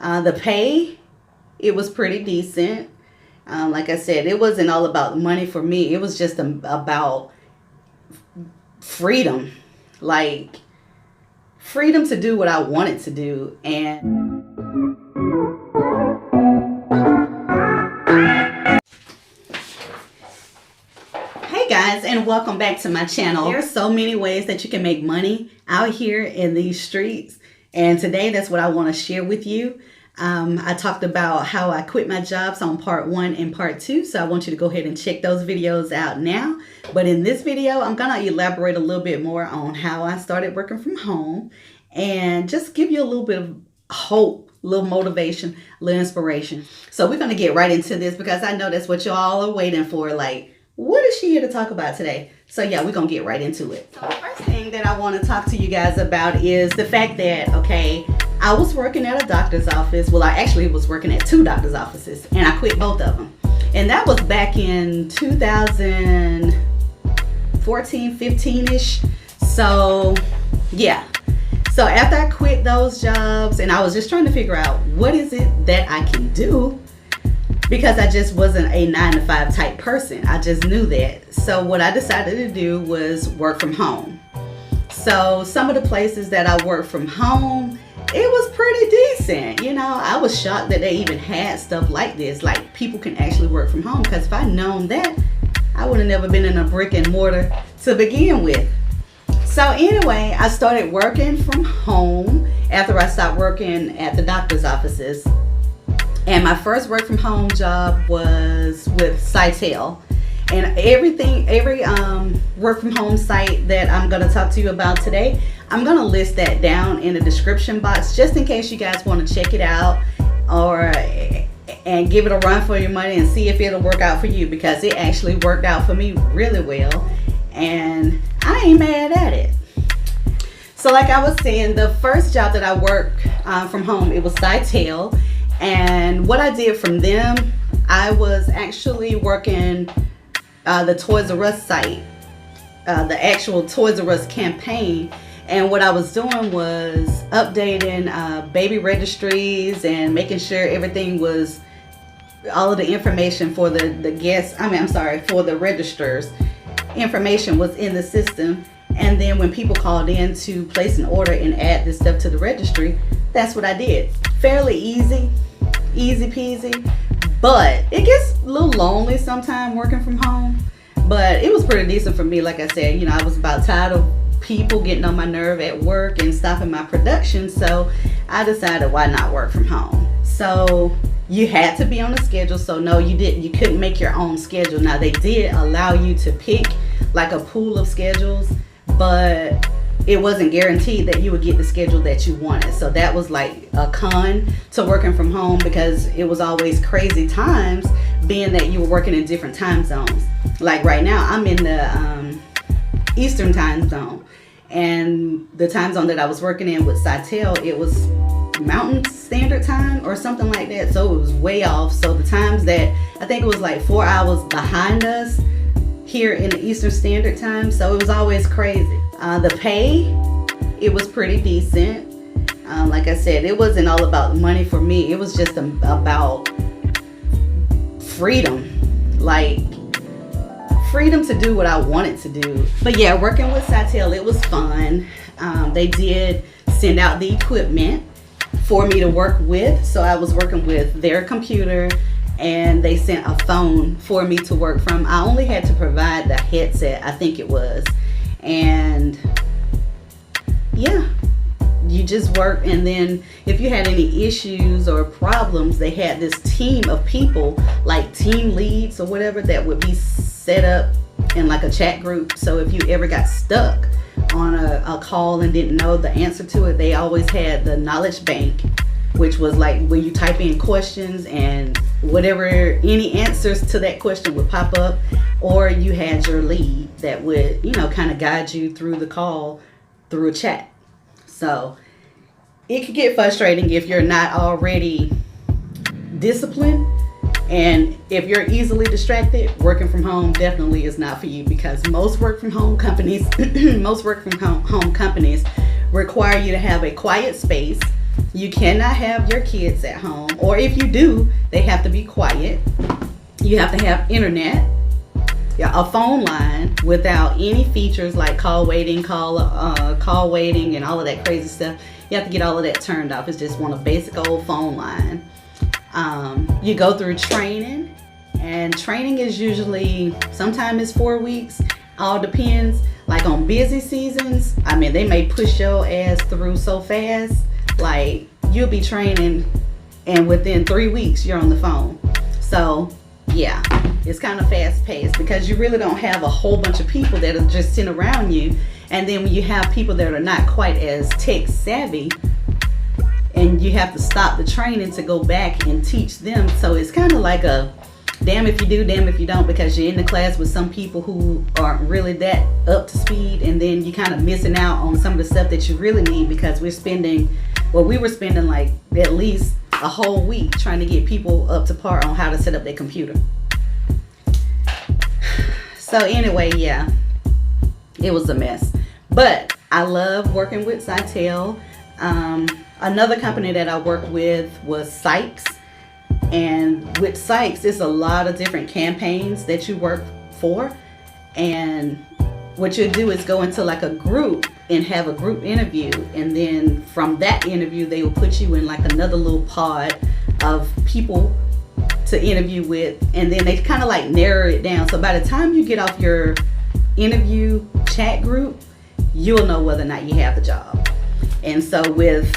The pay, it was pretty decent. Like I said, it wasn't all about money for me. It was just about freedom. Like, freedom to do what I wanted to do. And hey guys, and welcome back to my channel. There are so many ways that you can make money out here in these streets. And today, that's what I want to share with you. I talked about how I quit my jobs on part 1 and part 2. So I want you to go ahead and check those videos out now. But in this video, I'm going to elaborate a little bit more on how I started working from home and just give you a little bit of hope, a little motivation, a little inspiration. So we're going to get right into this because I know that's what you all are waiting for. Like, what is she here to talk about today? So yeah, we're going to get right into it. So the first thing that I want to talk to you guys about is the fact that, okay, I was working at a doctor's office. Well, I actually was working at 2 doctor's offices, and I quit both of them. And that was back in 2014, 15-ish. So yeah. So after I quit those jobs, and I was just trying to figure out what is it that I can do, because I just wasn't a 9-to-5 type person. I just knew that. So what I decided to do was work from home. So some of the places that I worked from home, it was pretty decent. You know, I was shocked that they even had stuff like this. Like, people can actually work from home, because if I'd known that, I would have never been in a brick and mortar to begin with. So anyway, I started working from home after I stopped working at the doctor's offices. And my first work from home job was with Sykes. And every work from home site that I'm going to talk to you about today, I'm going to list that down in the description box just in case you guys want to check it out and give it a run for your money and see if it'll work out for you, because it actually worked out for me really well and I ain't mad at it. So like I was saying, the first job that I worked from home, it was Sykes. And what I did from them, I was actually working the Toys R Us site, the actual Toys R Us campaign. And what I was doing was updating baby registries and making sure everything was, all of the information for the guests, for the registers, information was in the system. And then when people called in to place an order and add this stuff to the registry, that's what I did. Fairly easy peasy, but it gets a little lonely sometimes working from home, but it was pretty decent for me. Like I said, you know, I was about tired of people getting on my nerve at work and stopping my production, so I decided, why not work from home? So you had to be on a schedule. So no, you couldn't make your own schedule. Now they did allow you to pick like a pool of schedules, but it wasn't guaranteed that you would get the schedule that you wanted. So that was like a con to working from home, because it was always crazy times, being that you were working in different time zones. Like right now, I'm in the Eastern time zone, and the time zone that I was working in with Sykes, it was Mountain Standard Time or something like that. So it was way off. So the times that, I think it was like 4 hours behind us here in the Eastern Standard Time. So it was always crazy. The pay, it was pretty decent. Like I said, it wasn't all about money for me. It was just about freedom. Like, freedom to do what I wanted to do. But yeah, working with Sykes, it was fun. They did send out the equipment for me to work with. So I was working with their computer, and they sent a phone for me to work from. I only had to provide the headset, I think it was. And yeah, you just work. And then if you had any issues or problems, they had this team of people, like team leads or whatever, that would be set up in like a chat group. So if you ever got stuck on a call and didn't know the answer to it, they always had the knowledge bank, which was like when you type in questions and whatever, any answers to that question would pop up, or you had your lead that would, you know, kind of guide you through the call through a chat. So it could get frustrating if you're not already disciplined, and if you're easily distracted. Working from home definitely is not for you, because most work from home companies require you to have a quiet space You cannot have your kids at home, or if you do, they have to be quiet. You have to have internet, a phone line without any features like call waiting, call waiting, and all of that crazy stuff. You have to get all of that turned off. It's just one a basic old phone line. You go through training, and training is usually, sometimes it's 4 weeks, all depends. Like on busy seasons, I mean, they may push your ass through so fast, like you'll be training and within 3 weeks you're on the phone. So yeah, it's kind of fast paced because you really don't have a whole bunch of people that are just sitting around you. And then when you have people that are not quite as tech savvy, and you have to stop the training to go back and teach them. So it's kind of like a damn if you do, damn if you don't, because you're in the class with some people who aren't really that up to speed, and then you're kind of missing out on some of the stuff that you really need, because we were spending like at least a whole week trying to get people up to par on how to set up their computer. So anyway, yeah, it was a mess. But I love working with Zytel. Another company that I worked with was Sykes. And with Sykes, it's a lot of different campaigns that you work for. And what you do is go into like a group and have a group interview. And then from that interview, they will put you in like another little pod of people to interview with. And then they kind of like narrow it down. So by the time you get off your interview chat group, you'll know whether or not you have the job. And so with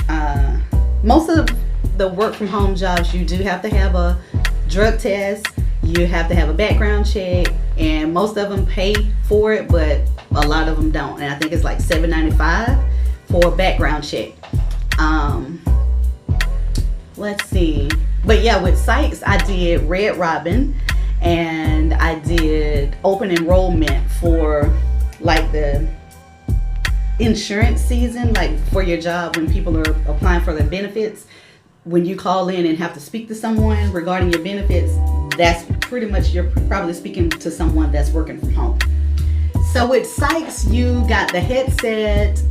most of the work from home jobs, you do have to have a drug test, you have to have a background check, and most of them pay for it, but a lot of them don't. And I think it's like $7.95 for a background check. Let's see. But yeah, with Sykes, I did Red Robin, and I did open enrollment for like the insurance season, like for your job when people are applying for their benefits. When you call in and have to speak to someone regarding your benefits, that's pretty much, you're probably speaking to someone that's working from home. So with Sykes, you got the headset,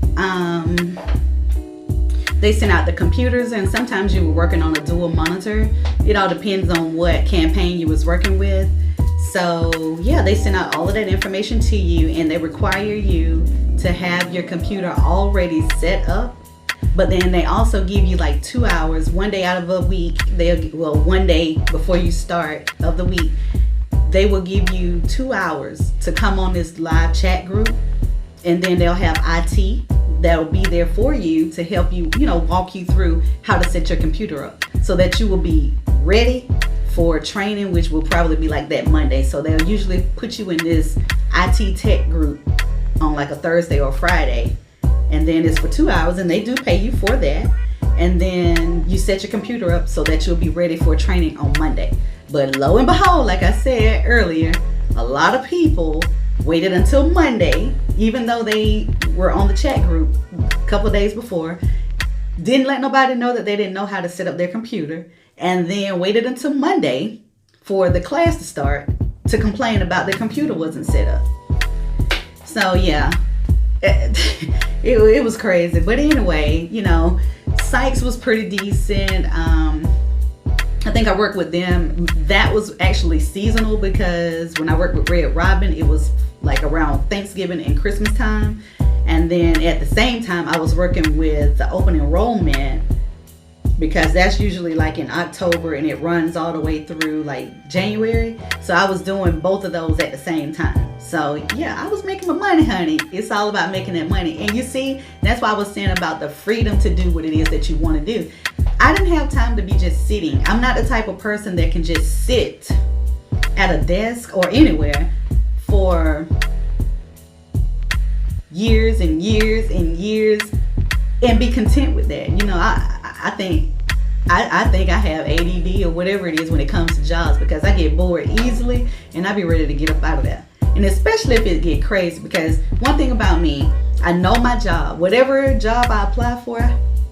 they sent out the computers, and sometimes you were working on a dual monitor. It all depends on what campaign you was working with. So yeah, they sent out all of that information to you, and they require you to have your computer already set up. But then they also give you like 2 hours, one day out of a week. One day before you start of the week, they will give you 2 hours to come on this live chat group, and then they'll have IT that'll be there for you to help you, walk you through how to set your computer up so that you will be ready for training, which will probably be like that Monday. So they'll usually put you in this IT tech group on like a Thursday or Friday, and then it's for 2 hours, and they do pay you for that. And then you set your computer up so that you'll be ready for training on Monday. But lo and behold, like I said earlier, a lot of people waited until Monday, even though they were on the chat group a couple of days before, didn't let nobody know that they didn't know how to set up their computer, and then waited until Monday for the class to start to complain about their computer wasn't set up. So yeah, it was crazy. But anyway, Sykes was pretty decent. I think I worked with them. That was actually seasonal, because when I worked with Red Robin, it was like around Thanksgiving and Christmas time. And then at the same time, I was working with the open enrollment, because that's usually like in October and it runs all the way through like January. So I was doing both of those at the same time. So yeah, I was making my money, honey. It's all about making that money. And you see, that's why I was saying about the freedom to do what it is that you want to do. I didn't have time to be just sitting. I'm not the type of person that can just sit at a desk or anywhere for years and years and years and be content with that. I think I have ADD or whatever it is when it comes to jobs, because I get bored easily and I be ready to get up out of that. And especially if it get crazy, because one thing about me, I know my job. Whatever job I apply for,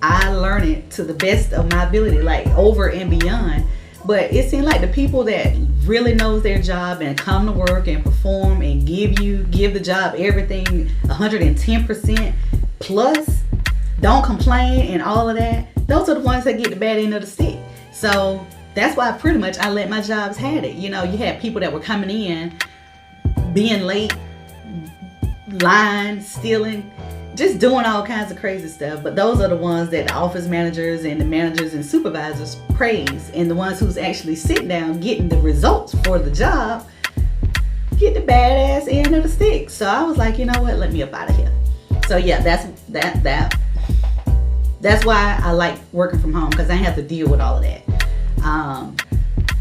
I learn it to the best of my ability, like over and beyond. But it seems like the people that really knows their job and come to work and perform and give the job everything 110% plus, don't complain and all of that, those are the ones that get the bad end of the stick. So that's why pretty much I let my jobs had it. You know, you had people that were coming in, being late, lying, stealing, just doing all kinds of crazy stuff. But those are the ones that the office managers and the managers and supervisors praise. And the ones who's actually sitting down getting the results for the job get the badass end of the stick. So I was like, you know what, let me up out of here. So yeah, that's why I like working from home, because I have to deal with all of that.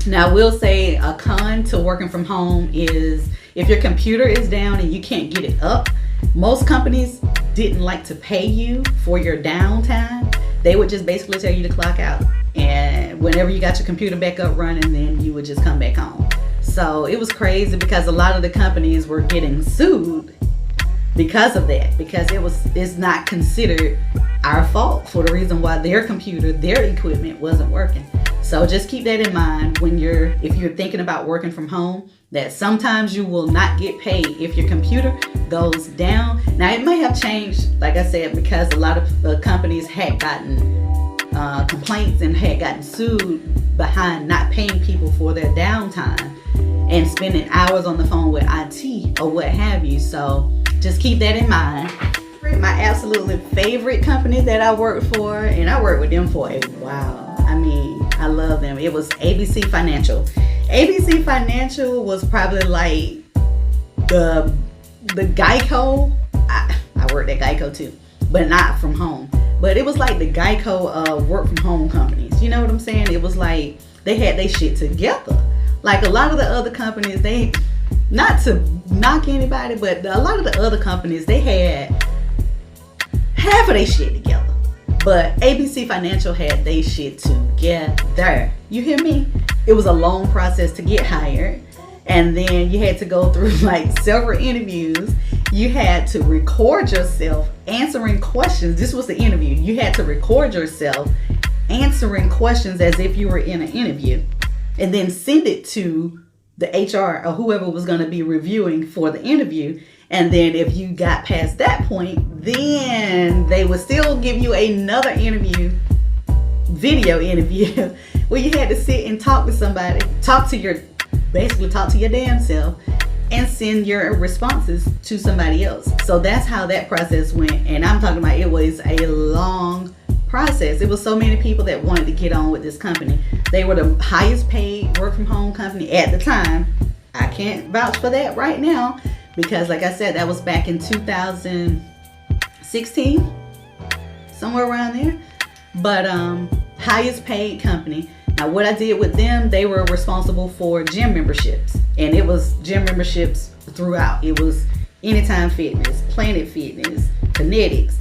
Now I will say a con to working from home is if your computer is down and you can't get it up. Most companies didn't like to pay you for your downtime. They would just basically tell you to clock out, and whenever you got your computer back up running, then you would just come back home. So it was crazy, because a lot of the companies were getting sued because of that, because it's not considered our fault for the reason why their computer, their equipment wasn't working. So just keep that in mind if you're thinking about working from home, that sometimes you will not get paid if your computer goes down. Now it may have changed, like I said, because a lot of companies had gotten complaints and had gotten sued behind not paying people for their downtime and spending hours on the phone with IT or what have you. So just keep that in mind. My absolutely favorite company that I worked for, and I worked with them for a while. I mean, I love them. It was ABC Financial. ABC Financial was probably like the Geico. I worked at Geico too, but not from home. But it was like the Geico of work from home companies. You know what I'm saying? It was like they had their shit together. Like a lot of the other companies, they, not to knock anybody, but a lot of the other companies, they had half of their shit together. But ABC Financial had their shit together. You hear me? It was a long process to get hired. And then you had to go through like several interviews. You had to record yourself answering questions. This was the interview. You had to record yourself answering questions as if you were in an interview, and then send it to the HR or whoever was going to be reviewing for the interview. And then if you got past that point, then they would still give you another interview, video interview, where you had to sit and talk to somebody, talk to your damn self, and send your responses to somebody else. So that's how that process went. And I'm talking about, it was a long process. It was so many people that wanted to get on with this company. They were the highest paid work from home company at the time. I can't vouch for that right now, because like I said, that was back in 2016, somewhere around there. But highest paid company. Now what I did with them, they were responsible for gym memberships, and it was gym memberships throughout. It was Anytime Fitness, Planet Fitness, Kinetics.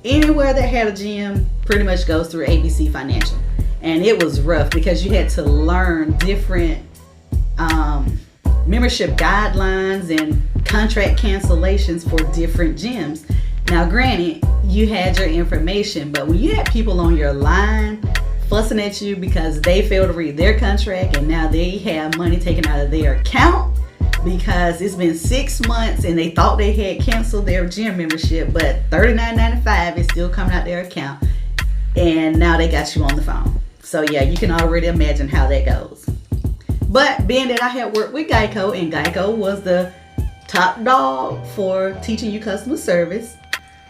Anywhere that had a gym pretty much goes through ABC Financial. And it was rough, because you had to learn different membership guidelines and contract cancellations for different gyms. Now granted, you had your information, but when you had people on your line fussing at you because they failed to read their contract, and now they have money taken out of their account because it's been 6 months and they thought they had canceled their gym membership, but $39.95 is still coming out their account, and now they got you on the phone. So yeah, you can already imagine how that goes. But being that I had worked with Geico, and Geico was the top dog for teaching you customer service,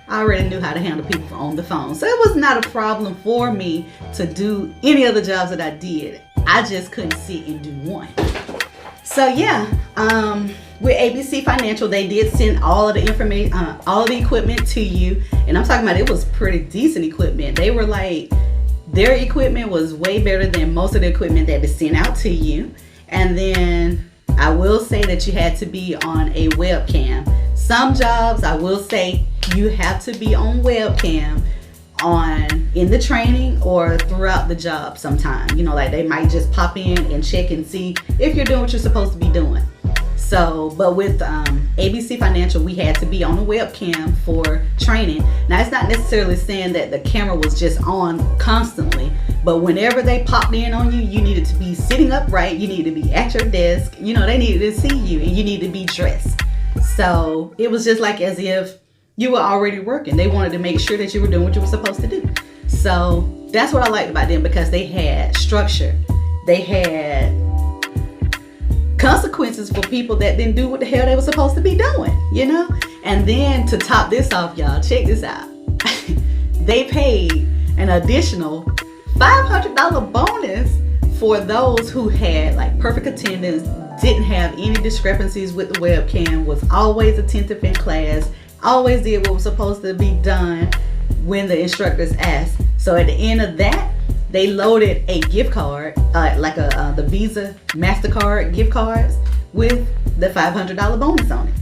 I already knew how to handle people on the phone. So it was not a problem for me to do any of the jobs that I did. I just couldn't sit and do one. So yeah, with ABC Financial, they did send all of the information, all of the equipment to you. And I'm talking about, it was pretty decent equipment. They were like, their equipment was way better than most of the equipment that is sent out to you. And then I will say that you had to be on a webcam. Some jobs, I will say, you have to be on webcam in the training or throughout the job sometime. You know, like they might just pop in and check and see if you're doing what you're supposed to be doing. So, but with ABC Financial, we had to be on a webcam for training. Now, it's not necessarily saying that the camera was just on constantly, but whenever they popped in on you, you needed to be sitting upright, you needed to be at your desk, you know, they needed to see you, and you needed to be dressed. So it was just like as if you were already working. They wanted to make sure that you were doing what you were supposed to do. So that's what I liked about them, because they had structure. They had consequences for people that didn't do what the hell they were supposed to be doing, you know? And then to top this off, y'all, check this out. They paid an additional $500 bonus for those who had like perfect attendance, didn't have any discrepancies with the webcam, was always attentive in class, always did what was supposed to be done when the instructors asked. So at the end of that, they loaded a gift card, like the Visa, MasterCard gift cards with the $500 bonus on it.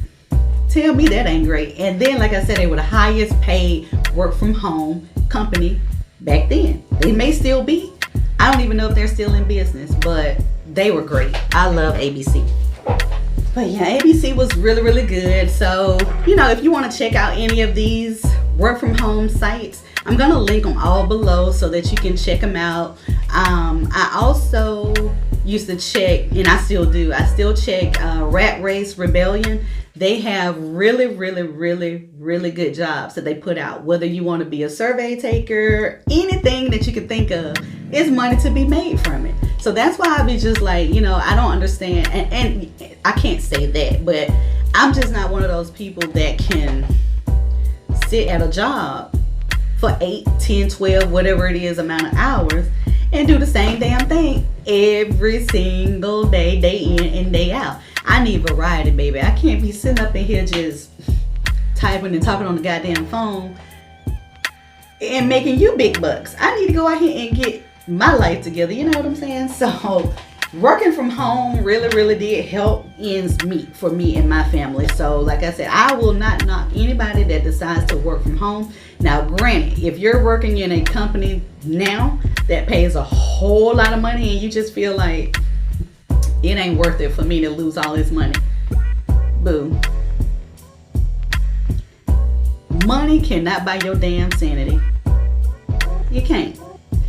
Tell me that ain't great. And then, like I said, they were the highest paid work from home company back then. They may still be. I don't even know if they're still in business, but they were great. I love ABC. But yeah, ABC was really, really good. So, you know, if you want to check out any of these work from home sites, I'm going to link them all below so that you can check them out. I also used to check, and I still do, I still check Rat Race Rebellion. They have really, really, really, really good jobs that they put out. Whether you want to be a survey taker, anything that you can think of, is money to be made from it. So that's why I be just like, you know, I don't understand. And I can't say that, but I'm just not one of those people that can sit at a job for 8, 10, 12, whatever it is amount of hours and do the same damn thing every single day, day in and day out. I need variety, baby. I can't be sitting up in here just typing and talking on the goddamn phone and making you big bucks. I need to go out here and get my life together. You know what I'm saying? So working from home really, really did help ends meet for me and my family. So like I said, I will not knock anybody that decides to work from home. Now, granted, if you're working in a company now that pays a whole lot of money and you just feel like it ain't worth it for me to lose all this money, boo. Money cannot buy your damn sanity. You can't.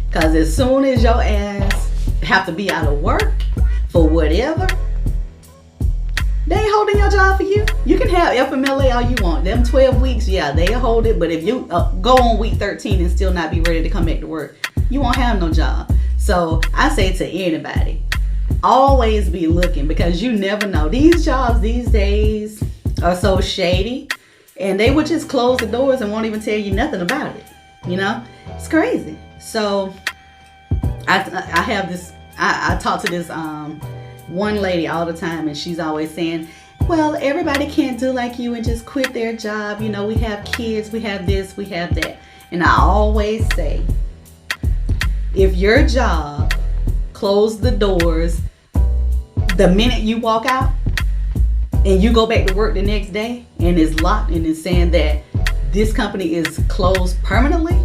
Because as soon as your ass have to be out of work for whatever, they ain't holding your job for you. You can have FMLA all you want. Them 12 weeks, yeah, they'll hold it. But if you go on week 13 and still not be ready to come back to work, you won't have no job. So I say to anybody, always be looking, because you never know. These jobs these days are so shady, and they would just close the doors and won't even tell you nothing about it. You know, it's crazy. So I have this, I talk to this one lady all the time, and she's always saying, well, everybody can't do like you and just quit their job. You know, we have kids, we have this, we have that. And I always say, if your job closed the doors the minute you walk out and you go back to work the next day and it's locked and it's saying that this company is closed permanently,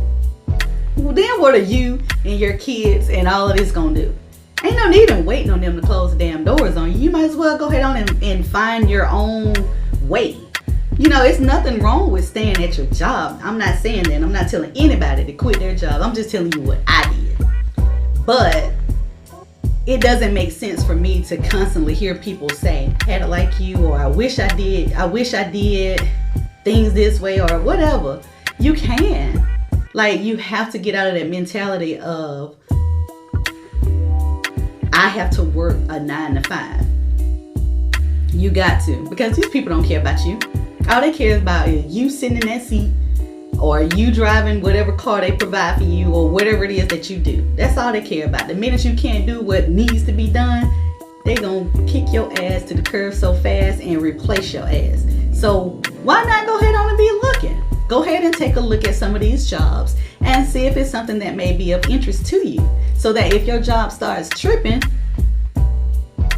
well, then what are you and your kids and all of this gonna do? Ain't no need in waiting on them to close the damn doors on you. You might as well go ahead on and find your own way. You know, it's nothing wrong with staying at your job. I'm not saying that. I'm not telling anybody to quit their job. I'm just telling you what I did. But it doesn't make sense for me to constantly hear people say, had it like you, or I wish I did things this way, or whatever. You can. Like, you have to get out of that mentality of, I have to work a 9 to 5. You got to, because these people don't care about you. All they care about is you sitting in that seat, or you driving whatever car they provide for you, or whatever it is that you do. That's all they care about. The minute you can't do what needs to be done, they gonna kick your ass to the curb so fast and replace your ass. So why not go ahead on and be looking? Go ahead and take a look at some of these jobs and see if it's something that may be of interest to you, so that if your job starts tripping,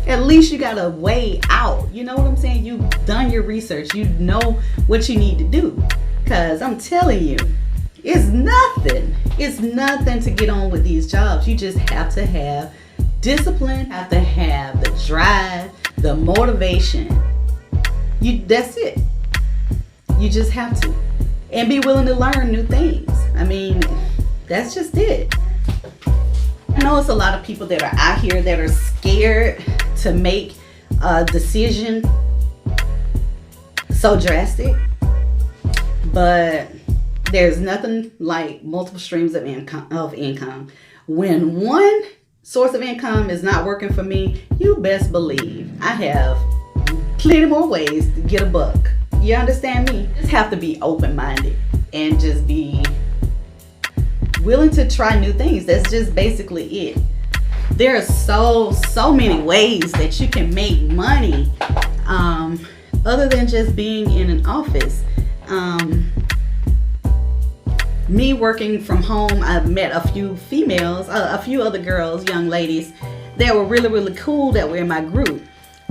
at least you got a way out. You know what I'm saying? You've done your research. You know what you need to do. Because I'm telling you, it's nothing. It's nothing to get on with these jobs. You just have to have discipline, have to have the drive, the motivation. That's it. You just have to. And be willing to learn new things. I mean, that's just it. I know it's a lot of people that are out here that are scared to make a decision so drastic. But There's nothing like multiple streams of income. When one source of income is not working for me, you best believe I have plenty more ways to get a buck. You understand me? Just have to be open-minded and just be willing to try new things. That's just basically it. There are so many ways that you can make money other than just being in an office. Me working from home, I've met a few females, a few other girls, young ladies that were really cool that were in my group.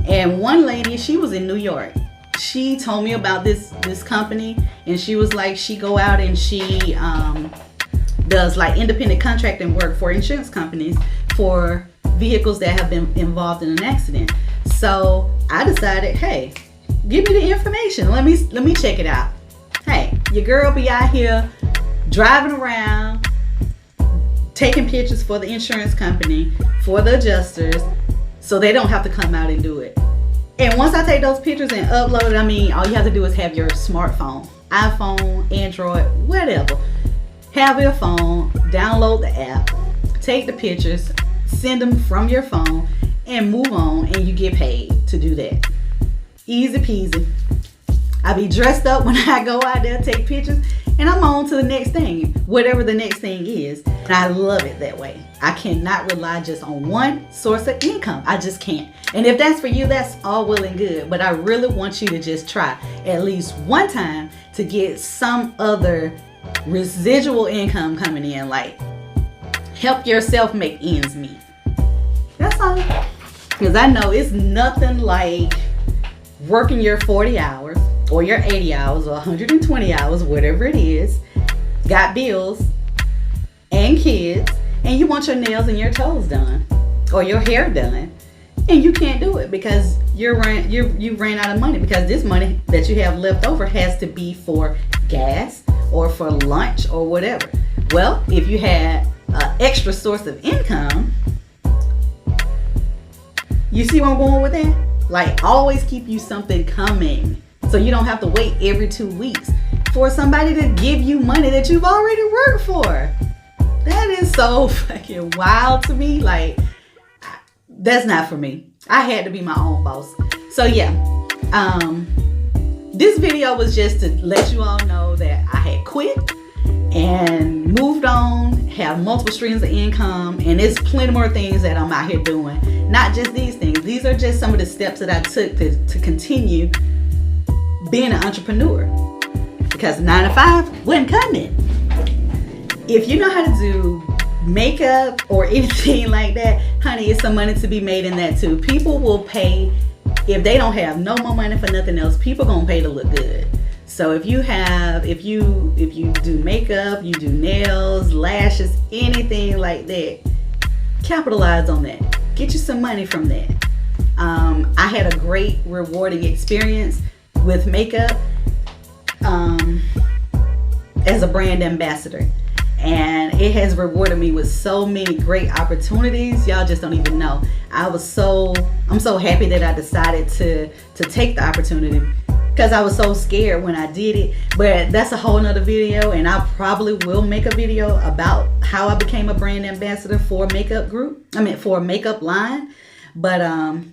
And one lady, she was in New York. She told me about this company, and she was like, she go out and she does like independent contracting work for insurance companies for vehicles that have been involved in an accident. So I decided, hey, give me the information. Let me check it out. Hey, your girl be out here driving around, taking pictures for the insurance company, for the adjusters, so they don't have to come out and do it. And once I take those pictures and upload it, I mean, all you have to do is have your smartphone, iPhone, Android, whatever. Have your phone, download the app, take the pictures, send them from your phone, and move on, and you get paid to do that. Easy peasy. I be dressed up when I go out there, take pictures, and I'm on to the next thing, whatever the next thing is. And I love it that way. I cannot rely just on one source of income. I just can't. And if that's for you, that's all well and good. But I really want you to just try at least one time to get some other residual income coming in, like help yourself make ends meet. That's all. Because I know it's nothing like working your 40 hours or your 80 hours or 120 hours, whatever it is, got bills and kids, and you want your nails and your toes done or your hair done, and you can't do it because you ran out of money, because this money that you have left over has to be for gas or for lunch or whatever. Well, if you had an extra source of income, you see where I'm going with that? Like, always keep you something coming, so you don't have to wait every 2 weeks for somebody to give you money that you've already worked for. That is so fucking wild to me. Like, that's not for me. I had to be my own boss. So yeah, this video was just to let you all know that I had quit and moved on, have multiple streams of income, and there's plenty more things that I'm out here doing. Not just these things. These are just some of the steps that I took to continue being an entrepreneur, because 9 to 5 wasn't cutting it. If you know how to do makeup or anything like that, honey, it's some money to be made in that too. People will pay if they don't have no more money for nothing else. People gonna pay to look good. So if you do makeup, you do nails, lashes, anything like that, capitalize on that. Get you some money from that. I had a great rewarding experience with makeup as a brand ambassador, and it has rewarded me with so many great opportunities. Y'all just don't even know. I'm so happy that I decided to take the opportunity, because I was so scared when I did it. But that's a whole nother video, and I probably will make a video about how I became a brand ambassador for a makeup for a makeup line. But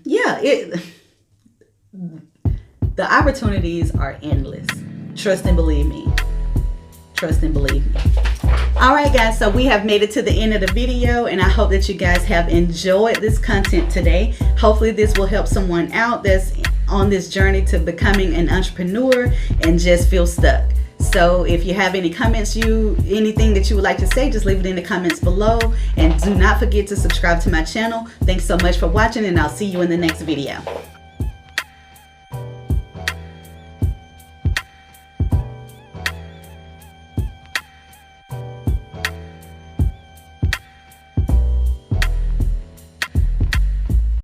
yeah, the opportunities are endless. Trust and believe me. Trust and believe me. All right, guys, so we have made it to the end of the video, and I hope that you guys have enjoyed this content today. Hopefully this will help someone out that's on this journey to becoming an entrepreneur and just feel stuck. So if you have any comments, anything that you would like to say, just leave it in the comments below, and do not forget to subscribe to my channel. Thanks so much for watching, and I'll see you in the next video.